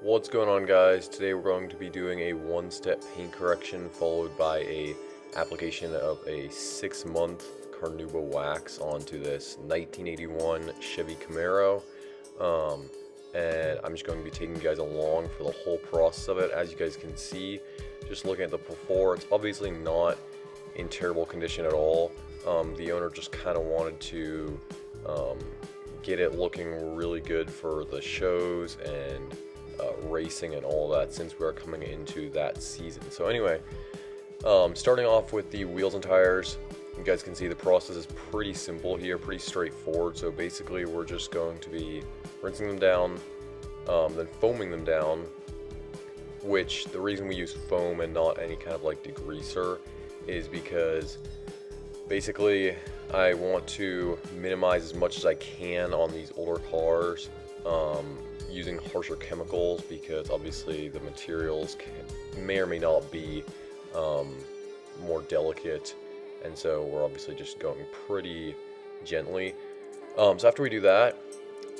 What's going on, guys? Today we're going to be doing a one-step paint correction followed by a application of a 6-month Carnauba wax onto this 1981 Chevy Camaro. And I'm just going to be taking you guys along for the whole process of it. As you guys can see, just looking at the before, it's obviously not in terrible condition at all. The owner just kind of wanted to get it looking really good for the shows and racing and all that, since we are coming into that season. So anyway, starting off with the wheels and tires, you guys can see the process is pretty simple here, pretty straightforward. So basically we're just going to be rinsing them down, then foaming them down, which the reason we use foam and not any kind of like degreaser is because basically I want to minimize as much as I can on these older cars using harsher chemicals, because obviously the materials may or may not be more delicate, and so we're obviously just going pretty gently. So after we do that,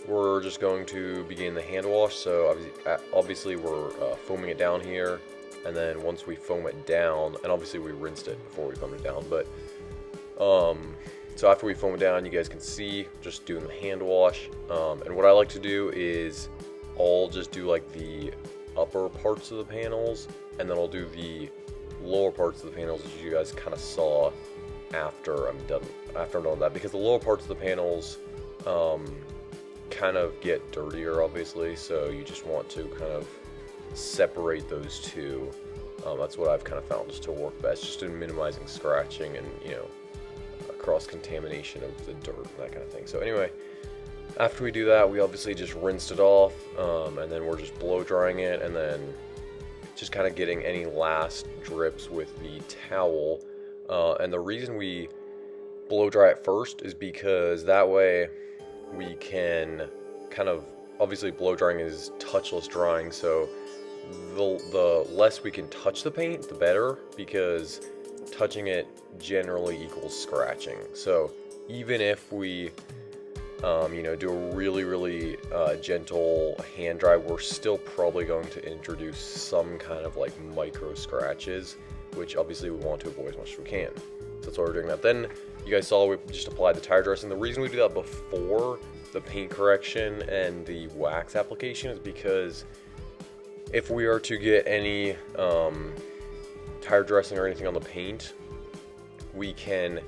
we're just going to begin the hand wash. So obviously we're foaming it down here, and then once we foam it down, and obviously we rinsed it before we foamed it down, but so after we foam it down, you guys can see just doing the hand wash. And what I like to do is I'll just do like the upper parts of the panels, and then I'll do the lower parts of the panels, as you guys kind of saw after I'm done with that, because the lower parts of the panels kind of get dirtier, obviously, so you just want to kind of separate those two. That's what I've kind of found just to work best, just in minimizing scratching and, you know, cross-contamination of the dirt and that kind of thing. So anyway, after we do that, we obviously just rinsed it off, and then we're just blow drying it, and then just kind of getting any last drips with the towel. And the reason we blow dry it first is because that way we can kind of, obviously blow drying is touchless drying, so the less we can touch the paint, the better, because touching it generally equals scratching. So even if we do a really gentle hand dry, we're still probably going to introduce some kind of like micro scratches, which obviously we want to avoid as much as we can. So that's why we're doing that. Then you guys saw we just applied the tire dressing. The reason we do that before the paint correction and the wax application is because if we are to get any tire dressing or anything on the paint, we can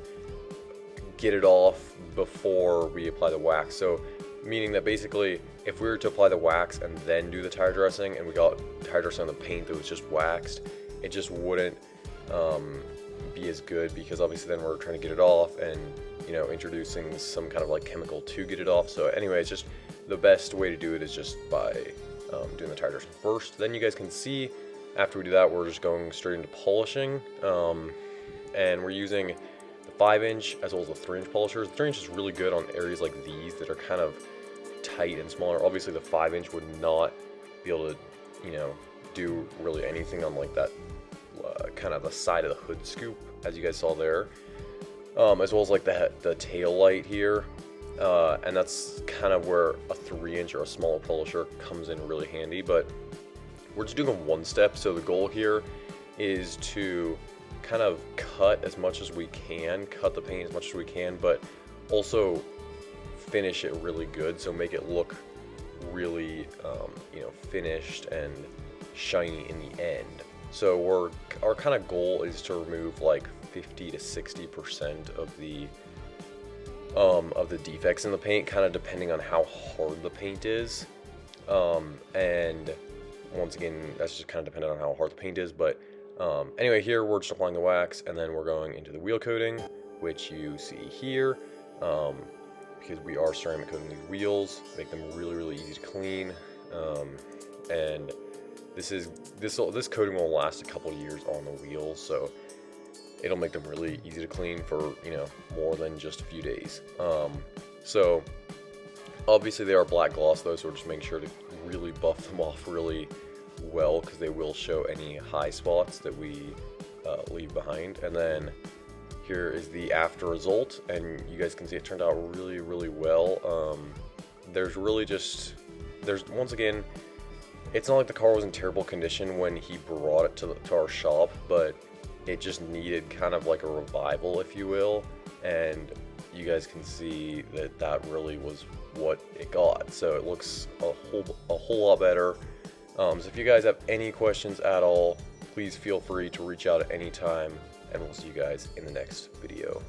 get it off before we apply the wax. So meaning that basically if we were to apply the wax and then do the tire dressing, and we got tire dressing on the paint that was just waxed, it just wouldn't be as good, because obviously then we're trying to get it off and, you know, introducing some kind of like chemical to get it off. So anyway, it's just the best way to do it is just by doing the tire dressing first. Then you guys can see after we do that, we're just going straight into polishing, and we're using the 5-inch as well as the 3-inch polishers. The 3-inch is really good on areas like these that are kind of tight and smaller. Obviously the 5-inch would not be able to, you know, do really anything on like that kind of the side of the hood scoop, as you guys saw there, as well as like the tail light here, and that's kind of where a 3-inch or a smaller polisher comes in really handy. But we're just doing a one step, so the goal here is to kind of cut as much as we can, cut the paint as much as we can, but also finish it really good, so make it look really finished and shiny in the end. So our kind of goal is to remove like 50 to 60% of the defects in the paint, kind of depending on how hard the paint is, and once again, that's just kind of dependent on how hard the paint is. But anyway, here we're just applying the wax, and then we're going into the wheel coating, which you see here, because we are ceramic coating these wheels, make them really easy to clean, and this coating will last a couple years on the wheels, so it'll make them really easy to clean for, you know, more than just a few days. So obviously they are black gloss though, so we're just making sure to really buff them off really well, because they will show any high spots that we leave behind. And then here is the after result, and you guys can see it turned out really well. There's once again, it's not like the car was in terrible condition when he brought it to our shop, but it just needed kind of like a revival, if you will, and you guys can see that that really was what it got. So it looks a whole lot better. So if you guys have any questions at all, please feel free to reach out at any time, and we'll see you guys in the next video.